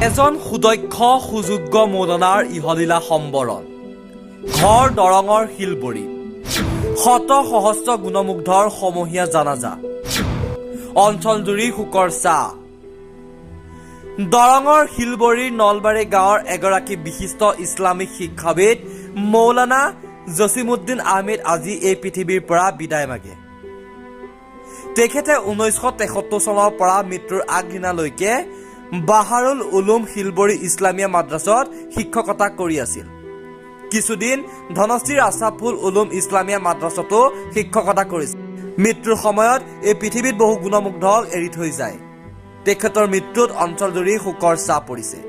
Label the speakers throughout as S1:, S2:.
S1: এজন সুদক্ষ সুযোগ্য মৌলানাৰ ইহলীলা সম্বৰণ ঘৰ দৰঙৰ শিলবৰী শত সহস্ৰ গুণমুগ্ধৰ সমূহীয়া জানাজা অঞ্চলজুৰি শোকৰ ছাঁ দৰঙৰ শিলবৰীৰ নলবাৰী গাঁৱৰ এগৰাকী বিশিষ্ট ইছলামিক শিক্ষাবিদ মৌলানা জছিমুদ্দিন আহমেদ আজি এই পৃথিৱীৰ পৰা বিদায় মাগে। তেখেতে 1973 চনৰ পৰা মৃত্যুৰ আগদিনালৈকে বাহাৰুল উলুম শিলবৰী ইছলামিয়া মাদ্ৰাছত শিক্ষকতা কৰি আছিল। কিছুদিন ধনশ্ৰীৰ আছাফুল উলুম ইছলামিয়া মাদ্ৰাছতো শিক্ষকতা কৰিছিল। মৃত্যুৰ সময়ত এই পৃথিৱীত বহু গুণমুগ্ধক এৰি থৈ যায়। তেখেতৰ মৃত্যুত অঞ্চলজুৰি শোকৰ ছাঁ পৰিছে।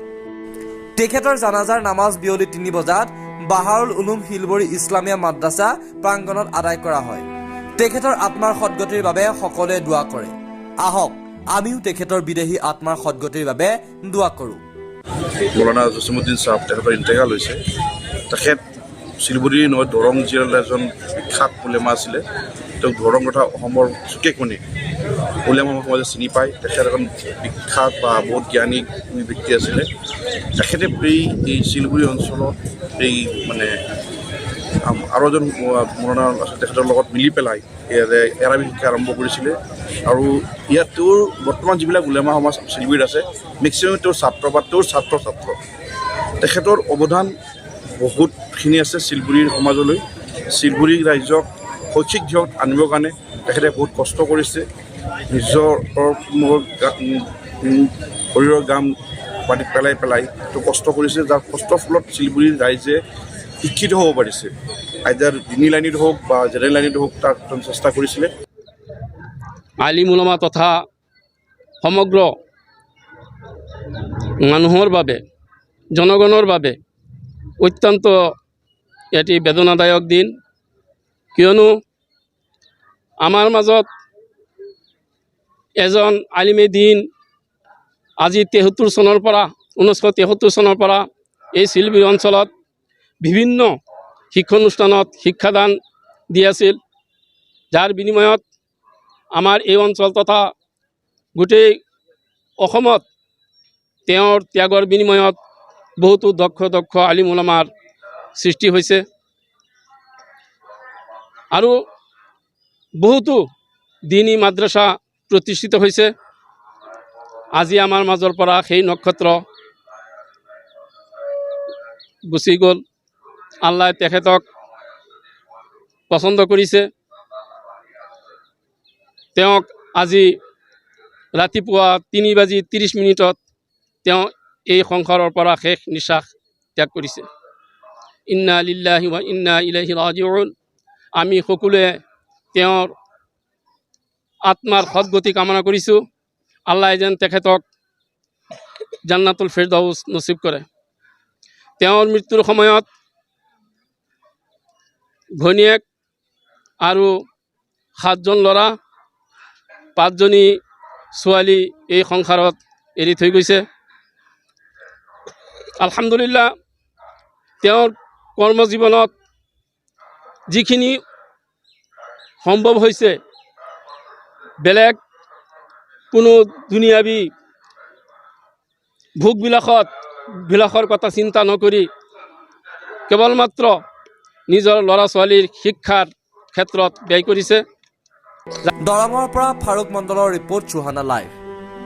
S1: তেখেতৰ জানাজাৰ নামাজ বিয়লি 3 বজাত বাহাৰুল উলুম শিলবৰী ইছলামিয়া মাদ্ৰাছা প্ৰাংগণত আদায় কৰা হয়। তেখেতৰ আত্মাৰ সদ্গতিৰ বাবে সকলোৱে দোৱা কৰে। আহক আমিও তেখেতৰ বিদেহী আত্মাৰ সদ্গতিৰ বাবে দোৱা কৰোঁ।
S2: মৌলানা জছিমুদ্দিন চাহাব তেখেতৰ ইন্তেকাল হৈছে। তেখেত শিলবৰীৰ নহয় দৰং জিলাৰ এজন বিখ্যাত উলেমা আছিলে। তেওঁক দৰং তথা অসমৰ চুকে কোণে উলেমা সমাজে চিনি পায়। তেখেত এখন বিখ্যাত বা বহুত জ্ঞানী ব্যক্তি আছিলে। তেখেতে এই শিলবৰী অঞ্চলত এই আৰু এজন মৌলানা তেখেতৰ লগত মিলি পেলাই এৰাবী শিক্ষা আৰম্ভ কৰিছিলে। আৰু ইয়াত তেওঁৰ বৰ্তমান যিবিলাক উলেমা সমাজ শিলবৰীত আছে মেক্সিমাম তেওঁৰ ছাত্ৰ বা তেওঁৰ ছাত্ৰ তেখেতৰ অৱদান বহুতখিনি আছে শিলবৰীৰ সমাজলৈ। শিলবৰী ৰাইজক শৈক্ষিক দিশত আনিবৰ কাৰণে তেখেতে বহুত কষ্ট কৰিছে। নিজৰ শৰীৰৰ গাম পানীত পেলাই তেওঁ কষ্ট কৰিছে, যাৰ কষ্টৰ ফলত শিলবৰীৰ ৰাইজে শিক্ষিত হ'ব পাৰিছে। আইদাৰ দিনী লাইনত হওক বা জেনেৰেল লাইনত হওক তাৰ চেষ্টা কৰিছিলে।
S3: আলিম উলামা তথা সমগ্ৰ মানুহৰ বাবে জনগণৰ বাবে অত্যন্ত এটি বেদনাদায়ক দিন। কিয়নো আমাৰ মাজত এজন আলিমে দিন আজি 1973 চনৰ পৰা এই শিলবৰী অঞ্চলত বিভিন্ন শিক্ষানুষ্ঠানত শিক্ষাদান দি আছিল, যাৰ বিনিময়ত আমাৰ এই অঞ্চল তথা গোটেই অসমত তেওঁৰ ত্যাগৰ বিনিময়ত বহুতো দক্ষ আলিম উলামাৰ সৃষ্টি হৈছে আৰু বহুতো দিনী মাদ্ৰাছা প্ৰতিষ্ঠিত হৈছে। আজি আমাৰ মাজৰ পৰা সেই নক্ষত্ৰ গুচি গ'ল। আল্লাহ তেখেতক পচন্দ কৰিছে। তেওঁক আজি ৰাতিপুৱা 3:30 তেওঁ এই সংসাৰৰ পৰা শেষ নিশ্বাস ত্যাগ কৰিছে। ইন্না লিল্লাহি ওয়া ইন্না ইলাইহি ৰাজিউন। আমি সকলোৱে তেওঁৰ আত্মাৰ সদ্গতি কামনা কৰিছোঁ। আল্লাহ যেন তেখেতক জান্নাতুল ফিৰদাউছ নচিব কৰে। তেওঁৰ মৃত্যুৰ সময়ত ঘৈণীয়েক আৰু 7জন ল'ৰা 5জনী ছোৱালী এই সংসাৰত এৰি থৈ গৈছে। আলহামদুলিল্লাহ, তেওঁৰ কৰ্মজীৱনত যিখিনি সম্ভৱ হৈছে বেলেগ কোনো দুনিয়াবী বিলাসৰ কথা চিন্তা নকৰি কেৱল মাত্ৰ নিজৰ ল'ৰা ছোৱালীৰ শিক্ষাৰ ক্ষেত্ৰত ব্যয় কৰিছে।
S1: দৰঙৰ পৰা ফাৰুক মণ্ডলৰ ৰিপৰ্ট, চুহানা লাইভ।